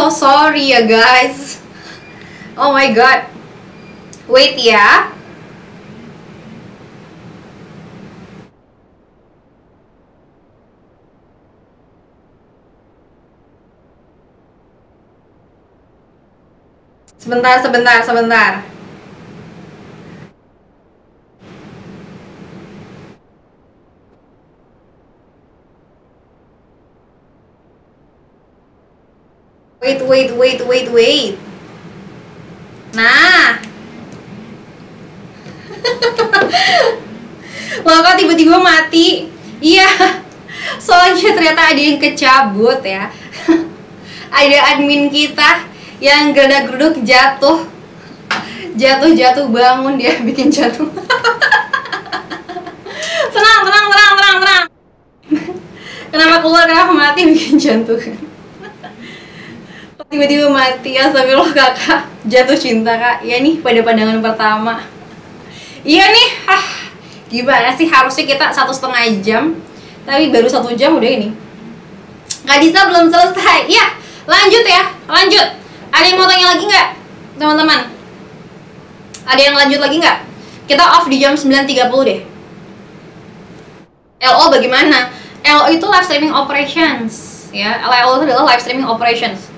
so sorry ya guys. Oh my god. Wait ya. Sebentar. Wait. Nah, loh kok tiba-tiba mati? Iya, soalnya ternyata ada yang kecabut ya. Ada admin kita yang gerdak-geruduk jatuh bangun, dia bikin jatuh. tenang. Kenapa keluar, kenapa mati, bikin jantung. Tiba-tiba mati, astagfirullah kakak. Jatuh cinta kak, ya nih pada pandangan pertama. Iya nih, gimana sih, harusnya kita 1,5 jam, tapi baru 1 jam udah ini. Kak Disa belum selesai. Ya, lanjut. Ada yang mau tanya lagi nggak, teman-teman? Ada yang lanjut lagi nggak? Kita off di jam 9.30 deh. LO bagaimana? LO itu live streaming operations, ya. LO itu adalah live streaming operations.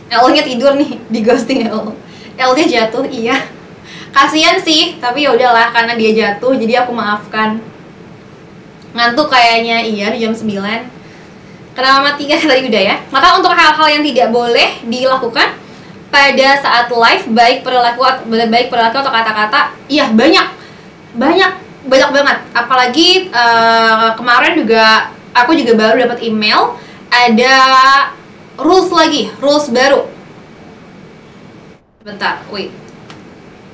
LO-nya tidur nih, di ghosting LO. LO-nya jatuh, iya. Kasian sih, tapi ya udahlah karena dia jatuh, jadi aku maafkan. Ngantuk kayaknya, iya di jam 9. Kenapa mati kan tadi udah ya. Maka untuk hal-hal yang tidak boleh dilakukan pada saat live, baik perilaku atau kata-kata, iya banyak banget. Apalagi kemarin juga aku juga baru dapat email ada rules baru. Bentar, wait.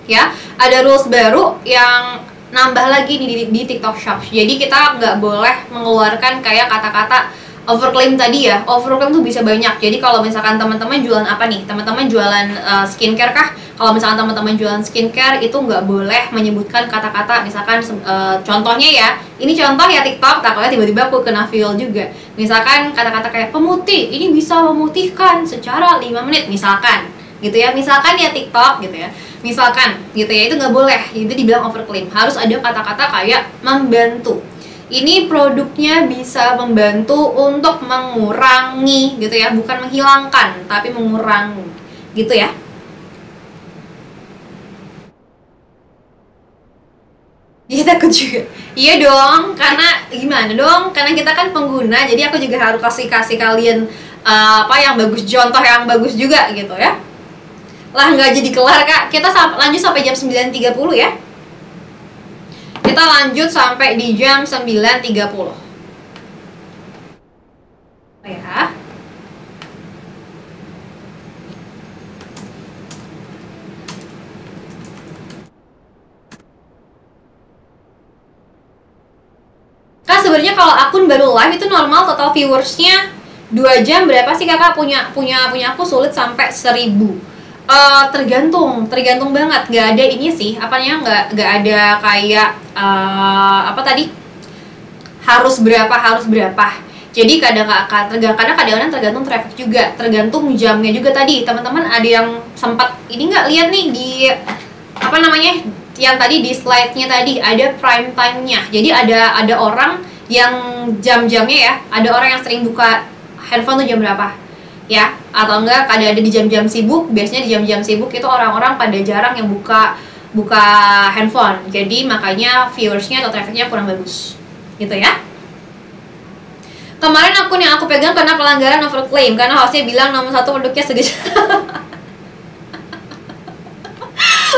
Ya, ada rules baru yang nambah lagi di TikTok Shop. Jadi kita nggak boleh mengeluarkan kayak kata-kata overclaim tadi ya. Overclaim tuh bisa banyak. Jadi kalau misalkan teman-teman jualan apa nih? Teman-teman jualan skincare kah? Kalau misalkan teman-teman jualan skincare itu nggak boleh menyebutkan kata-kata. Misalkan contohnya ya, ini contoh ya TikTok. Takutnya tiba-tiba aku kena viral juga. Misalkan kata-kata kayak pemutih, ini bisa memutihkan secara 5 menit misalkan, gitu ya. Misalkan ya TikTok gitu ya. Misalkan gitu ya, itu nggak boleh. Itu dibilang overclaim. Harus ada kata-kata kayak membantu. Ini produknya bisa membantu untuk mengurangi gitu ya, bukan menghilangkan, tapi mengurangi gitu ya. Iya takut juga. Iya dong, karena gimana dong? Karena kita kan pengguna, jadi aku juga harus kasih kalian apa yang bagus, contoh yang bagus juga gitu ya. Lah nggak jadi kelar kak. Kita lanjut sampai jam 9.30 ya. Kita lanjut sampai di jam 9.30 ya. Kak sebenarnya kalau akun baru live itu normal total viewersnya 2 jam berapa sih kakak? Punya aku sulit sampai 1.000. Tergantung banget. Nggak ada ini sih, apanya nggak ada kayak apa tadi harus berapa. Jadi kadang-kadang tergantung traffic juga, tergantung jamnya juga. Tadi teman-teman ada yang sempat ini nggak lihat nih di apa namanya yang tadi di slide-nya tadi ada prime time-nya. Jadi ada orang yang jam-jamnya ya, ada orang yang sering buka handphone tuh jam berapa ya, atau enggak ada di jam-jam sibuk. Biasanya di jam-jam sibuk itu orang-orang pada jarang yang buka handphone, jadi makanya viewersnya atau trafficnya kurang bagus gitu ya. Kemarin akun yang aku pegang karena pelanggaran overclaim, karena hostnya bilang nomor 1 produknya segede.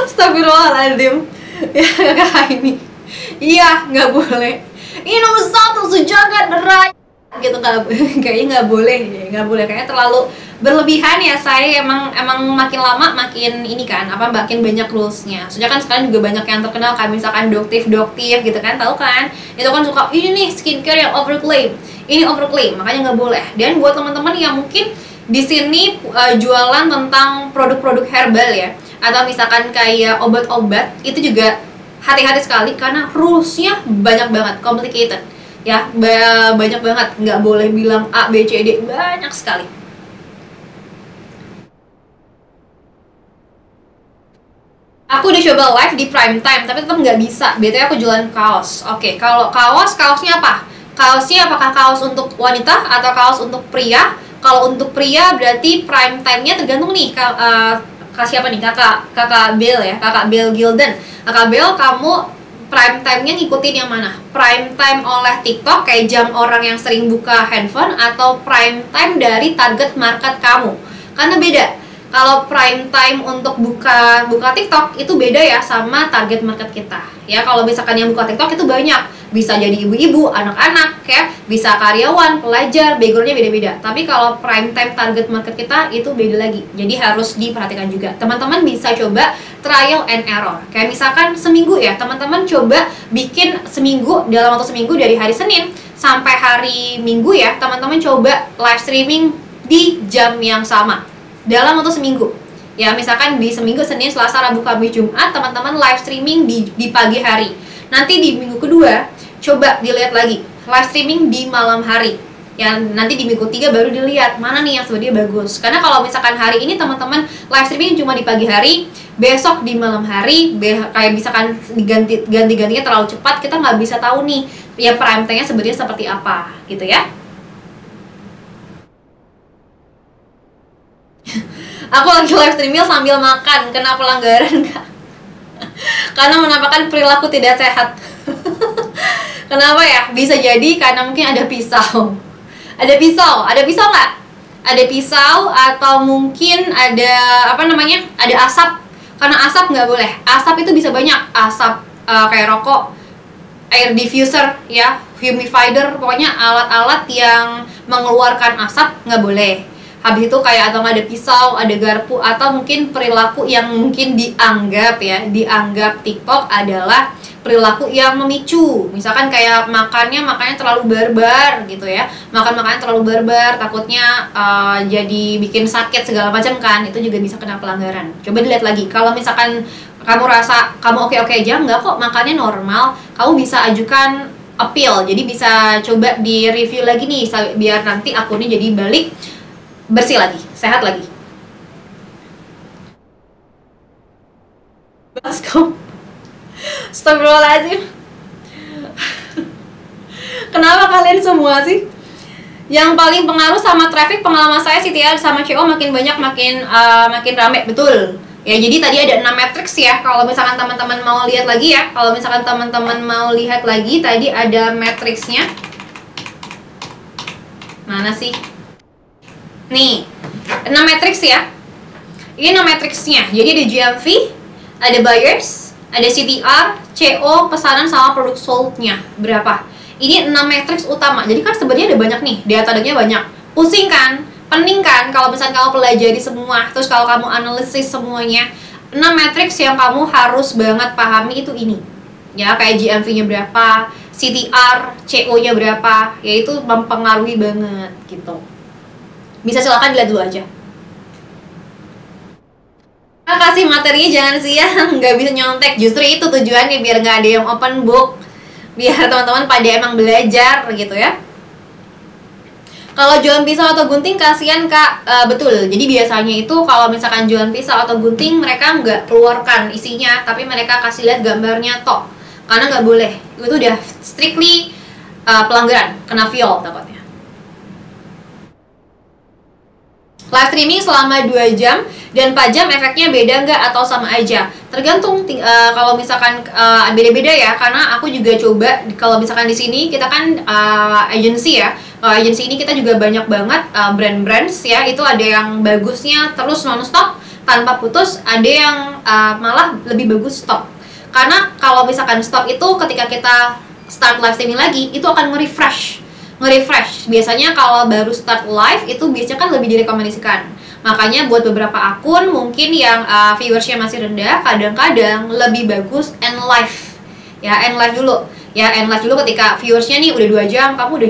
Astagfirullahaladzim. Ya kakak ini, iya nggak boleh, ini nomor 1 sejagat raya gitu. Kayaknya nggak boleh, kayaknya terlalu berlebihan ya. Saya emang makin lama makin ini kan, makin banyak rulesnya. Soalnya kan sekarang juga banyak yang terkenal kayak misalkan doktif gitu kan, tahu kan? Itu kan suka ini nih skincare yang overclaim, makanya nggak boleh. Dan buat teman-teman yang mungkin di sini jualan tentang produk-produk herbal ya, atau misalkan kayak obat-obat, itu juga hati-hati sekali karena rulesnya banyak banget, complicated ya, banyak banget. Nggak boleh bilang A, B, C, D, banyak sekali. Aku udah coba live di prime time, tapi tetap nggak bisa. Biasanya aku jualan kaos. Oke, kalau kaosnya apa? Kaosnya apakah kaos untuk wanita atau kaos untuk pria? Kalau untuk pria berarti prime time-nya tergantung nih. Siapa nih? Kakak Bill ya, Kakak Bill Gilden. Kakak Bill, kamu prime time-nya ngikutin yang mana? Prime time oleh TikTok kayak jam orang yang sering buka handphone, atau prime time dari target market kamu? Karena beda. Kalau prime time untuk buka TikTok itu beda ya sama target market kita. Ya, kalau misalkan yang buka TikTok itu banyak. Bisa jadi ibu-ibu, anak-anak ya, bisa karyawan, pelajar, backgroundnya beda-beda. Tapi kalau prime time target market kita itu beda lagi. Jadi harus diperhatikan juga. Teman-teman bisa coba trial and error. Kayak misalkan seminggu ya, teman-teman coba bikin seminggu, dalam waktu seminggu dari hari Senin sampai hari Minggu ya, teman-teman coba live streaming di jam yang sama dalam waktu seminggu. Ya, misalkan di seminggu Senin, Selasa, Rabu, Kamis, Jumat, teman-teman live streaming di pagi hari. Nanti di minggu kedua coba dilihat lagi live streaming di malam hari. Ya, nanti di minggu 3 baru dilihat mana nih yang sebenarnya bagus. Karena kalau misalkan hari ini teman-teman live streaming cuma di pagi hari, besok di malam hari, kayak misalkan ganti-gantinya terlalu cepat, kita nggak bisa tahu nih ya prime time-nya sebenarnya seperti apa gitu ya. Aku lagi live streaming sambil makan, kena pelanggaran Kak? Karena menampakkan perilaku tidak sehat. Kenapa ya? Bisa jadi karena mungkin ada pisau. Ada pisau nggak? Ada pisau, atau mungkin ada ada asap. Karena asap nggak boleh. Asap itu bisa banyak. Asap kayak rokok, air diffuser ya, humidifier, pokoknya alat-alat yang mengeluarkan asap nggak boleh. Habis itu kayak atau ada pisau, ada garpu, atau mungkin perilaku yang mungkin dianggap TikTok adalah perilaku yang memicu. Misalkan kayak makannya terlalu barbar gitu ya. Makan terlalu barbar, takutnya jadi bikin sakit segala macam kan. Itu juga bisa kena pelanggaran. Coba dilihat lagi. Kalau misalkan kamu rasa kamu oke-oke aja, enggak kok makannya normal, kamu bisa ajukan appeal. Jadi bisa coba di review lagi nih biar nanti akunnya jadi balik bersih lagi, sehat lagi. Baskom. Astagfirullahaladzim. Kenapa kalian semua sih? Yang paling pengaruh sama traffic, pengalaman saya sih ya, sama CO makin banyak makin rame, betul. Ya, jadi tadi ada 6 matrix ya. Kalau misalkan teman-teman mau lihat lagi ya, tadi ada matrixnya. Mana sih? Nih, 6 matrix ya. Ini 6 matrixnya. Jadi ada GMV, ada buyers, ada CTR, CO, pesanan, sama produk sold-nya berapa. Ini 6 matrix utama. Jadi kan sebenarnya ada banyak nih, data-datanya banyak. Pusing kan? Pening kan kalau misalnya kamu pelajari semua, terus kalau kamu analisis semuanya. 6 matrix yang kamu harus banget pahami itu ini. Ya, kayak GMV-nya berapa, CTR, CO-nya berapa, yaitu mempengaruhi banget gitu. Bisa silakan dilihat dulu aja. Kasih materinya jangan siang, nggak bisa nyontek. Justru itu tujuannya, biar nggak ada yang open book, biar teman-teman pada emang belajar gitu ya. Kalau jualan pisau atau gunting kasihan Kak, betul. Jadi biasanya itu kalau misalkan jualan pisau atau gunting, mereka nggak keluarkan isinya, tapi mereka kasih lihat gambarnya tok. Karena nggak boleh, itu udah strictly pelanggaran, kena viol takutnya. Live streaming selama 2 jam dan 4 jam efeknya beda nggak atau sama aja? Tergantung, kalau misalkan beda-beda ya, karena aku juga coba, kalau misalkan di sini kita kan agency ya. Kalau agency ini kita juga banyak banget brand-brands ya, itu ada yang bagusnya terus non-stop tanpa putus, ada yang malah lebih bagus stop. Karena kalau misalkan stop itu ketika kita start live streaming lagi, itu akan nge-refresh. Biasanya kalau baru start live itu biasanya kan lebih direkomendasikan. Makanya buat beberapa akun mungkin yang viewersnya masih rendah, kadang-kadang lebih bagus end live. Ya, end live dulu. Ya, end live dulu ketika viewersnya nih udah 2 jam, kamu udah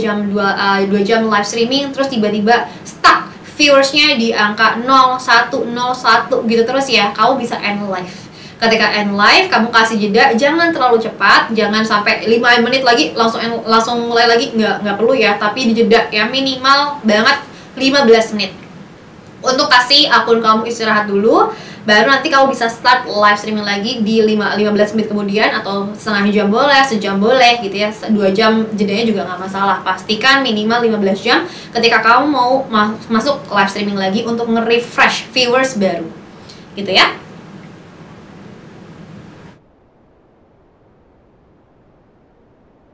2 jam live streaming, terus tiba-tiba stuck viewersnya di angka 0, 1, 0, 1 gitu terus ya, kamu bisa end live. Ketika end live, kamu kasih jeda, jangan terlalu cepat, jangan sampai 5 menit lagi langsung mulai lagi, nggak perlu ya, tapi dijeda ya, minimal banget 15 menit untuk kasih akun kamu istirahat dulu, baru nanti kamu bisa start live streaming lagi di 15 menit kemudian, atau setengah jam boleh, sejam boleh gitu ya, 2 jam jedanya juga nggak masalah. Pastikan minimal 15 jam ketika kamu mau masuk live streaming lagi untuk nge-refresh viewers baru gitu ya.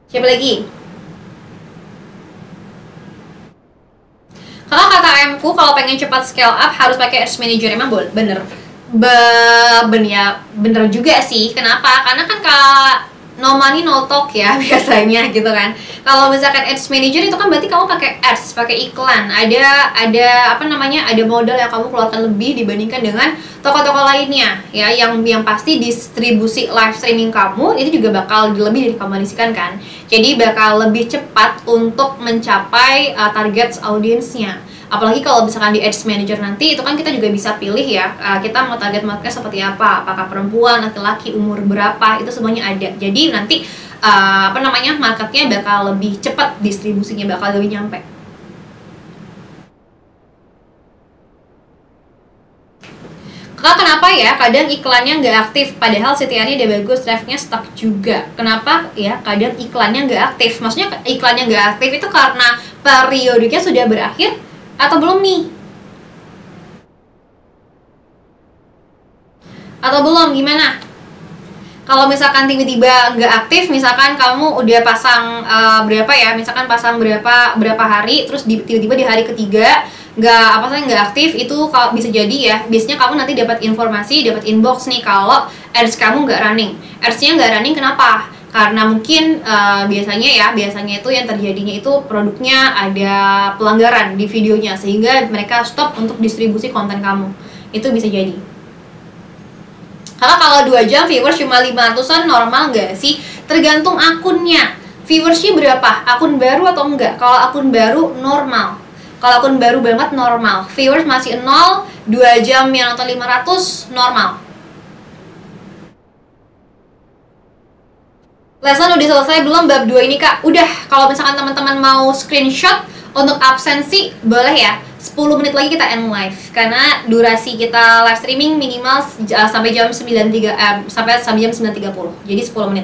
Siapa lagi? Kalau kata ayamku, kalau pengen cepat scale up harus pakai Ads Manager. Emang bener. Bener juga sih. Kenapa? Karena kan no money no talk ya biasanya gitu kan. Kalau misalkan Ads Manager itu kan berarti kamu pakai ads, pakai iklan. Ada modal yang kamu keluarkan lebih dibandingkan dengan toko-toko lainnya ya, yang pasti distribusi live streaming kamu itu juga bakal lebih dikomunikasikan kan. Jadi bakal lebih cepat untuk mencapai target audiensnya. Apalagi kalau misalkan di Ads Manager nanti itu kan kita juga bisa pilih ya, kita mau target market seperti apa, apakah perempuan, laki-laki, umur berapa, itu semuanya ada. Jadi nanti marketnya bakal lebih cepat, distribusinya bakal lebih nyampe. Kak, kenapa ya kadang iklannya nggak aktif padahal CTR-nya udah bagus, traffic-nya stuck juga? Kenapa ya kadang iklannya nggak aktif? Maksudnya iklannya nggak aktif itu karena periodenya sudah berakhir atau belum nih? Atau belum, gimana? Kalau misalkan tiba-tiba nggak aktif, misalkan kamu udah pasang misalkan pasang berapa hari, terus tiba-tiba di hari ketiga nggak aktif, itu kalau bisa jadi ya, biasanya kamu nanti dapat informasi, dapat inbox nih kalau ads kamu nggak running. Ads-nya nggak running kenapa? Karena mungkin biasanya itu yang terjadinya itu produknya ada pelanggaran di videonya, sehingga mereka stop untuk distribusi konten kamu. Itu bisa jadi. Karena kalau 2 jam viewers cuma 500-an normal nggak sih? Tergantung akunnya. Viewersnya berapa? Akun baru atau enggak? Kalau akun baru normal. Kalau akun baru banget normal. Viewers masih 0, 2 jam yang nonton 500 normal. Lesson udah selesai belum bab 2 ini, Kak? Udah. Kalau misalkan teman-teman mau screenshot untuk absensi boleh ya. 10 menit lagi kita end live karena durasi kita live streaming minimal sampai jam 9.30 sampai jam 9.30. Jadi 10 menit.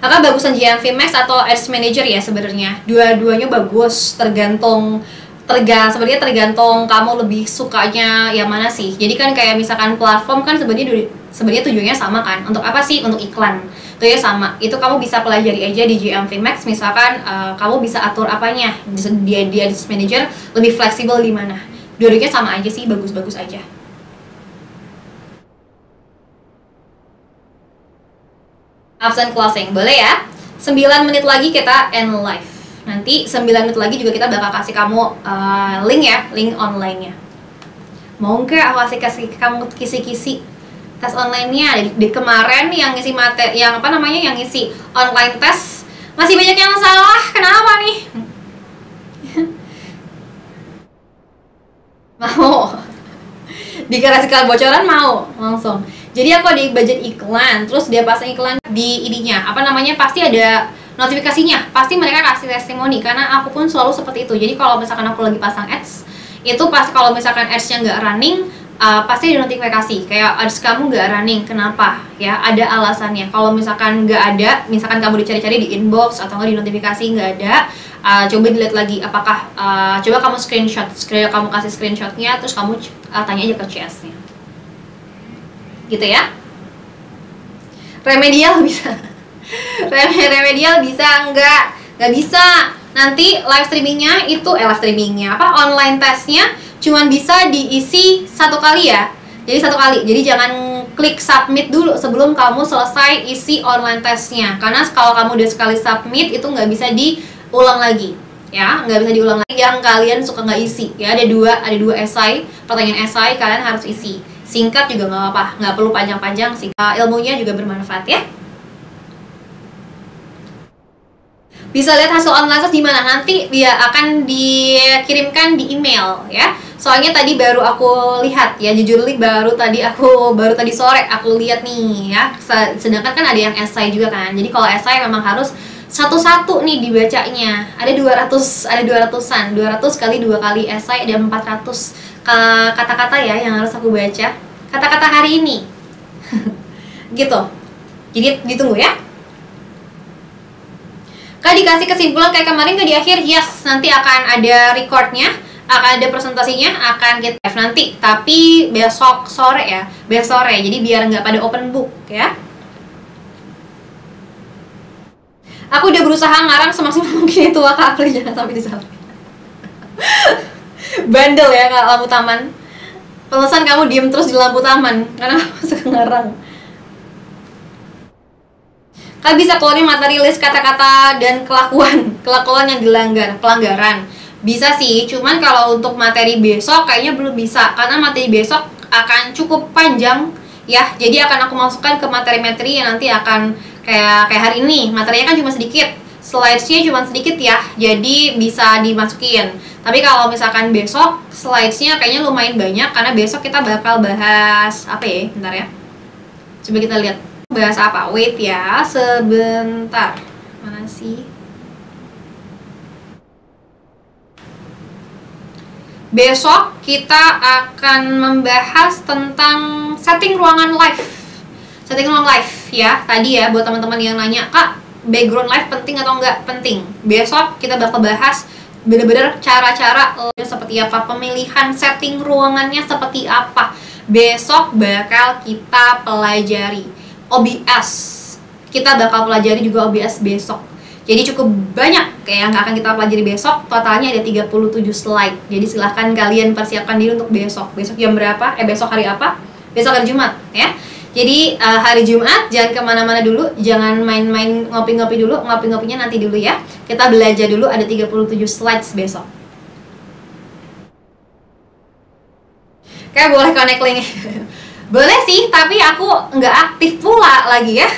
Kakak bagusan GMV Max atau Ads Manager ya sebenarnya? Dua-duanya bagus, sebenarnya tergantung kamu lebih sukanya yang mana sih. Jadi kan kayak misalkan platform kan sebenarnya tujuannya sama kan. Untuk apa sih? Untuk iklan. Tujuannya sama. Itu kamu bisa pelajari aja di GMV Max. Misalkan kamu bisa atur apanya di Ads Manager, lebih fleksibel di mana. Dua-duanya sama aja sih, bagus-bagus aja. Absent closing, boleh ya? 9 menit lagi kita end live. Nanti 9 menit lagi juga kita bakal kasih kamu link ya, link online-nya. Mau nggak aku kasih kamu kisi-kisi tes online-nya? Di kemarin yang ngisi yang ngisi online tes masih banyak yang salah. Kenapa nih? Mau dikasih bocoran, mau langsung. Jadi aku di budget iklan, terus dia pasang iklan di ininya, pasti ada notifikasinya, pasti mereka kasih testimoni, karena aku pun selalu seperti itu. Jadi kalau misalkan aku lagi pasang ads, itu pasti kalau misalkan ads-nya nggak running, pasti ada notifikasi, kayak ads kamu nggak running, kenapa? Ya, ada alasannya. Kalau misalkan nggak ada, misalkan kamu dicari-cari di inbox atau nggak di notifikasi nggak ada, coba dilihat lagi, apakah coba kamu kamu kasih screenshotnya, terus kamu tanya aja ke CS-nya. Gitu ya. Remedial bisa. Remedial bisa nggak bisa. Nanti live streamingnya online testnya cuman bisa diisi 1 kali ya. Jadi 1 kali. Jadi jangan klik submit dulu sebelum kamu selesai isi online testnya. Karena kalau kamu udah sekali submit itu nggak bisa diulang lagi. Ya, nggak bisa diulang lagi yang kalian suka nggak isi. Ya, ada dua esai, pertanyaan esai kalian harus isi. Singkat juga nggak apa-apa, nggak perlu panjang-panjang sih. Ilmunya juga bermanfaat ya. Bisa lihat hasil online test di mana? Nanti dia akan dikirimkan di email ya. Soalnya tadi baru aku lihat ya, jujur baru tadi sore aku lihat nih ya. Sedangkan kan ada yang esai juga kan. Jadi kalau esai memang harus satu-satu nih dibacanya. Ada 200-an. 200 kali 2 kali esai, ada 400 kata-kata ya yang harus aku baca. Kata-kata hari ini. Gitu. Jadi ditunggu ya. Kak dikasih kesimpulan kayak kemarin ke di akhir? Yes, nanti akan ada recordnya, akan ada presentasinya, akan kita live nanti. Tapi besok sore ya, besok sore. Jadi biar nggak pada open book ya. Aku udah berusaha ngarang semaksimal mungkin itu Kak Apri, jangan sampai disalah. Bandel ya Kak lampu taman. Pesan kamu diem terus di lampu taman karena suka ngarang. Kak bisa keluarin materi list kata-kata dan kelakuan yang dilanggar, pelanggaran. Bisa sih, cuman kalau untuk materi besok kayaknya belum bisa karena materi besok akan cukup panjang ya. Jadi akan aku masukkan ke materi-materi yang nanti akan kayak hari ini materinya kan cuma sedikit, slidesnya cuma sedikit ya, jadi bisa dimasukin. Tapi kalau misalkan besok slidesnya kayaknya lumayan banyak karena besok kita bakal bahas apa ya, bentar ya, coba kita lihat bahas apa. Wait ya sebentar, mana sih. Besok kita akan membahas tentang setting ruangan live. Setting ruang live ya, tadi ya buat teman-teman yang nanya, Kak, background live penting atau enggak? Penting. Besok kita bakal bahas bener-bener cara-cara seperti apa, pemilihan setting ruangannya seperti apa. Besok bakal kita pelajari OBS. Kita bakal pelajari juga OBS besok. Jadi cukup banyak kayak yang akan kita pelajari besok. Totalnya ada 37 slide. Jadi silahkan kalian persiapkan diri untuk besok. Besok jam berapa? Besok hari apa? Besok hari Jumat ya. Jadi hari Jumat jangan kemana-mana dulu, jangan main-main ngopi-ngopi dulu, ngopi-ngopinya nanti dulu ya. Kita belajar dulu, ada 37 slides besok. Kayak boleh connect link. Boleh sih, tapi aku nggak aktif pula lagi ya.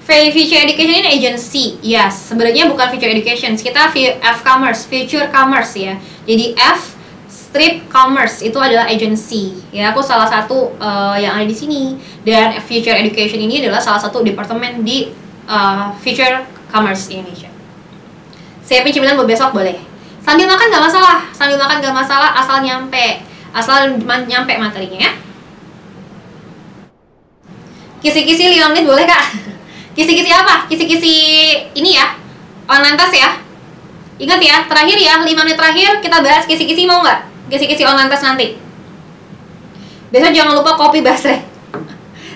Future Education ini agency, yes. Sebenarnya bukan Future Education, kita F-Commerce, Future Commerce ya. Jadi F Strip Commerce itu adalah agency ya, aku salah satu yang ada di sini, dan Future Education ini adalah salah satu departemen di Future Commerce Indonesia. Siapin cemilan buat besok boleh. Sambil makan nggak masalah, asal nyampe materinya ya. Kisi-kisi 5 menit boleh Kak? Kisi-kisi apa? Kisi-kisi ini ya, online test ya. Ingat ya, terakhir ya, 5 menit terakhir kita bahas kisi-kisi, mau nggak? Kisi-kisi online test nanti. Besok jangan lupa kopi basre.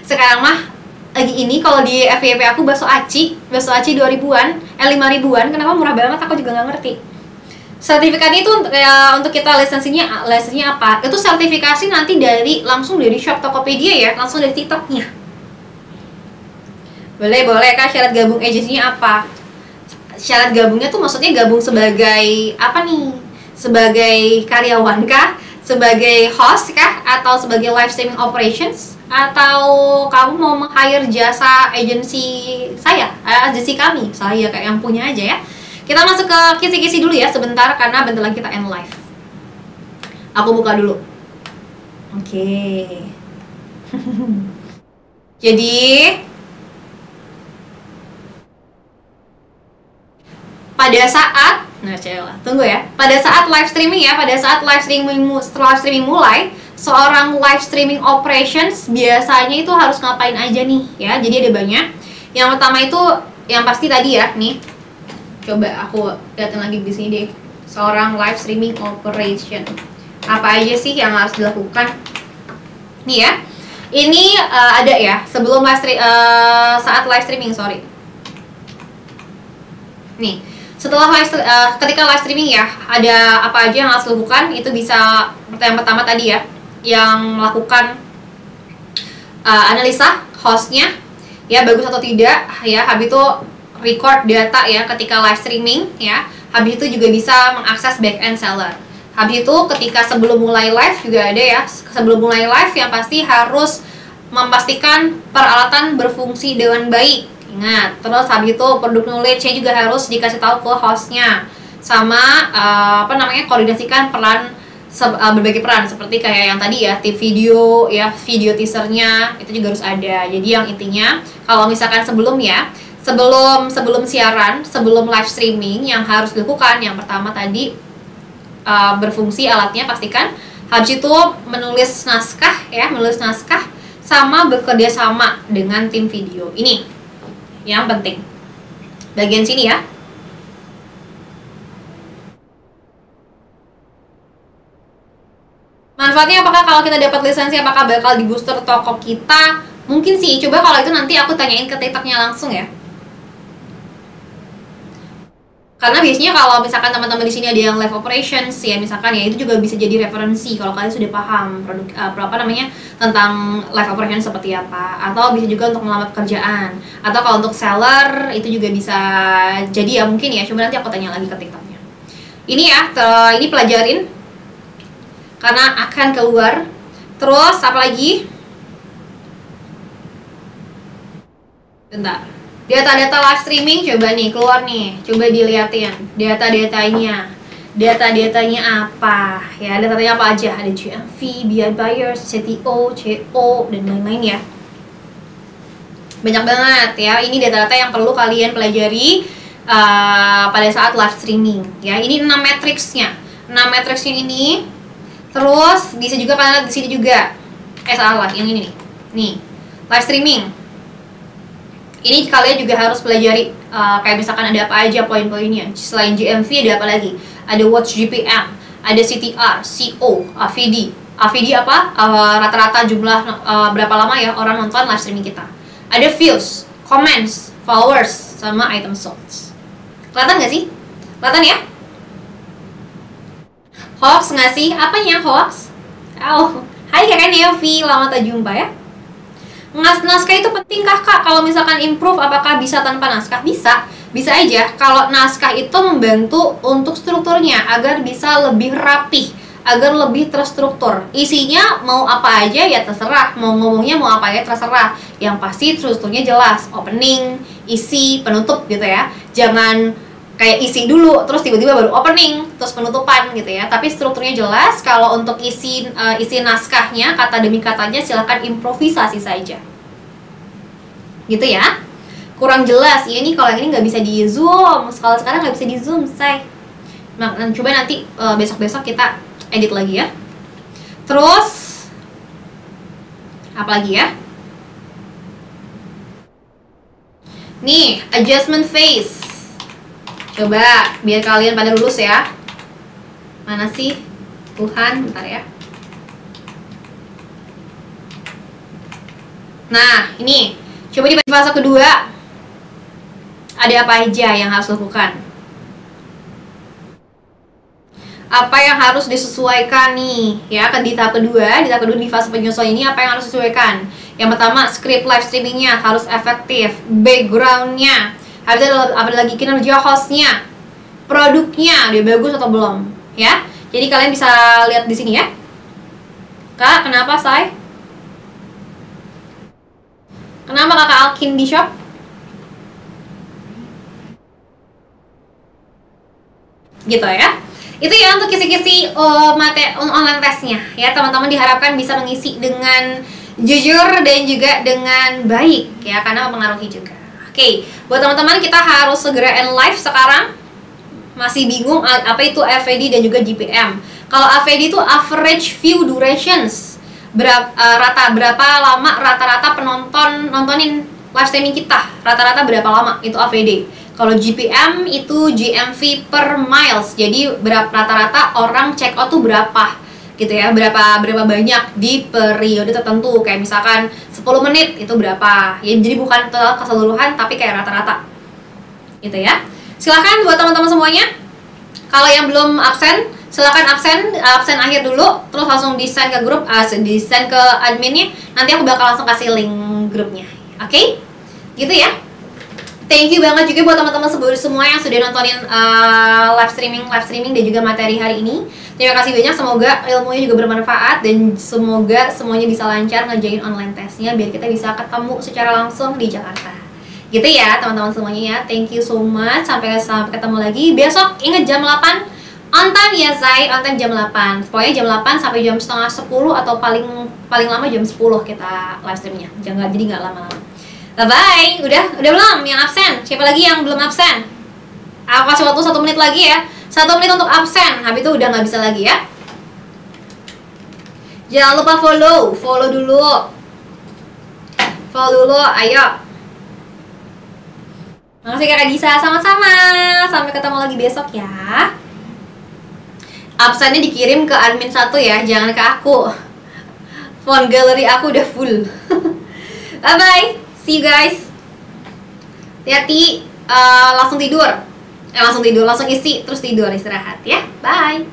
Sekarang mah lagi ini kalau di FYP aku bakso aci 2000-an, 5.000-an. Kenapa murah banget? Aku juga nggak ngerti. Sertifikatnya itu untuk kita lisensinya apa? Itu sertifikasi nanti langsung dari shop Tokopedia ya, langsung dari TikToknya. Boleh Kak, syarat gabung agensinya apa? Syarat gabungnya tuh maksudnya gabung sebagai apa nih? Sebagai karyawan kah? Sebagai host kah? Atau sebagai live streaming operations? Atau kamu mau meng-hire jasa agensi saya? Agensi kami? Saya kayak yang punya aja ya. Kita masuk ke kisi-kisi dulu ya sebentar karena bentar lagi kita end live. Aku buka dulu. Oke. Jadi pada saat, tunggu ya. Pada saat live streaming ya, pada saat live streaming mulai, seorang live streaming operations biasanya itu harus ngapain aja nih ya. Jadi ada banyak. Yang pertama itu yang pasti tadi ya, nih. Coba aku lihatin lagi di sini deh. Seorang live streaming operation. Apa aja sih yang harus dilakukan? Nih ya. Ini ada ya, sebelum saat live streaming, sorry. Nih. Setelah ketika live streaming ya, ada apa aja yang harus dilakukan? Itu bisa yang pertama tadi ya, yang melakukan analisa hostnya ya, bagus atau tidak ya. Habis itu record data ya ketika live streaming ya. Habis itu juga bisa mengakses back end seller. Habis itu ketika sebelum mulai live juga ada ya, sebelum mulai live yang pasti harus memastikan peralatan berfungsi dengan baik. Ingat, terus habis itu produk knowledge-nya juga harus dikasih tahu ke hostnya, sama koordinasikan peran berbagai peran seperti kayak yang tadi ya, tip video ya, video teasernya itu juga harus ada. Jadi yang intinya kalau misalkan sebelum sebelum siaran, sebelum live streaming yang harus dilakukan, yang pertama tadi berfungsi alatnya, pastikan. Habis itu menulis naskah ya, menulis naskah sama bekerja sama dengan tim video. Ini yang penting. Bagian sini ya. Manfaatnya apakah kalau kita dapat lisensi, apakah bakal di booster toko kita? Mungkin sih, coba kalau itu nanti aku tanyain ke TikToknya langsung ya. Karena biasanya kalau misalkan teman-teman di sini ada yang live operations ya, misalkan ya, itu juga bisa jadi referensi kalau kalian sudah paham produk apa namanya tentang live operations seperti apa, atau bisa juga untuk melamar pekerjaan, atau kalau untuk seller itu juga bisa jadi ya, mungkin ya. Coba nanti aku tanya lagi ke TikToknya. Ini ya, ini pelajarin karena akan keluar. Terus apa lagi? Bentar. Data-data live streaming coba nih keluar nih. Coba dilihatin data-datanya. Data-datanya apa? Ya, data-datanya apa aja? Ada GMV, BI buyers, CTO, CO, dan lain-lain ya. Banyak banget ya. Ini data-data yang perlu kalian pelajari pada saat live streaming ya. Ini 6 matriksnya. 6 matriksnya ini. Terus bisa juga kalian lihat di sini juga. Salah, yang ini nih. Nih, live streaming. Ini kalian juga harus pelajari kayak misalkan ada apa aja poin-poinnya. Selain GMV ada apa lagi? Ada watch GPM, ada CTR, CO, AVD. AVD apa? Rata-rata jumlah berapa lama ya orang nonton live streaming kita. Ada views, comments, followers, sama item sold. Kelihatan nggak sih? Kelihatan ya? Hoax nggak sih? Apanya hoax? Oh, hai kakak Nevi, lama tak jumpa ya. Naskah itu penting kah kak? Kalau misalkan improve, apakah bisa tanpa naskah? Bisa aja. Kalau naskah itu membantu untuk strukturnya agar bisa lebih rapih, agar lebih terstruktur. Isinya mau apa aja ya terserah, mau ngomongnya mau apa ya terserah. Yang pasti strukturnya jelas, opening, isi, penutup gitu ya. Jangan kayak isi dulu, terus tiba-tiba baru opening, terus penutupan gitu ya. Tapi strukturnya jelas. Kalau untuk isi naskahnya, kata demi katanya silahkan improvisasi saja. Gitu ya. Kurang jelas, ya ini kalau yang ini nggak bisa di zoom. Kalau sekarang nggak bisa di zoom, say. Nah, coba nanti besok-besok kita edit lagi ya. Terus apa lagi ya? Nih, adjustment phase. Coba biar kalian pada lulus ya. Mana sih? Tuhan, bentar ya. Nah, ini. Coba di fase kedua. Ada apa aja yang harus lakukan? Apa yang harus disesuaikan nih? Ya, kan di tahap kedua di fase penyesuaian ini apa yang harus disesuaikan? Yang pertama, script live streamingnya harus efektif, backgroundnya, ada lagi kinerja hostnya, produknya udah bagus atau belum, ya. Jadi kalian bisa lihat di sini ya. Kak, kenapa say? Kenapa kakak Alkin di shop? Gitu ya. Itu ya untuk kisi-kisi materi online testnya ya. Teman-teman diharapkan bisa mengisi dengan jujur dan juga dengan baik ya, karena mempengaruhi juga. Oke, buat teman-teman kita harus segera end live sekarang. Masih bingung apa itu AVD dan juga GPM. Kalau AVD itu average view durations, berapa lama rata-rata penonton nontonin live streaming kita, rata-rata berapa lama, itu AVD. Kalau GPM itu GMV per miles, jadi rata-rata orang check out tuh berapa gitu ya, berapa banyak di periode tertentu, kayak misalkan 10 menit itu berapa ya, jadi bukan total keseluruhan tapi kayak rata-rata gitu ya. Silahkan buat teman-teman semuanya, kalau yang belum absen silahkan absen akhir dulu, terus langsung di-send ke grup, di-send ke adminnya, nanti aku bakal langsung kasih link grupnya. Oke? Gitu ya. Thank you banget juga buat teman-teman semua yang sudah nontonin live streaming dan juga materi hari ini. Terima kasih banyak, semoga ilmunya juga bermanfaat dan semoga semuanya bisa lancar ngerjain online testnya biar kita bisa ketemu secara langsung di Jakarta. Gitu ya teman-teman semuanya ya. Thank you so much. Sampai ketemu lagi besok. Ingat jam 8 on time ya, Zai. On time jam 8. Pokoknya jam 8 sampai jam setengah 10 atau paling lama jam 10 kita live streamnya. Jadi nggak lama-lama. Bye bye. Udah belum yang absen? Siapa lagi yang belum absen? Aku kasih waktu 1 menit lagi ya. 1 menit untuk absen. Habis itu udah nggak bisa lagi ya. Jangan lupa follow dulu. Follow dulu, ayo. Makasih Kakak Gisa, sama-sama. Sampai ketemu lagi besok ya. Absennya dikirim ke admin 1 ya, jangan ke aku. Phone gallery aku udah full. Bye bye, see you guys. Hati-hati, langsung tidur, langsung isi terus tidur, istirahat ya. Bye.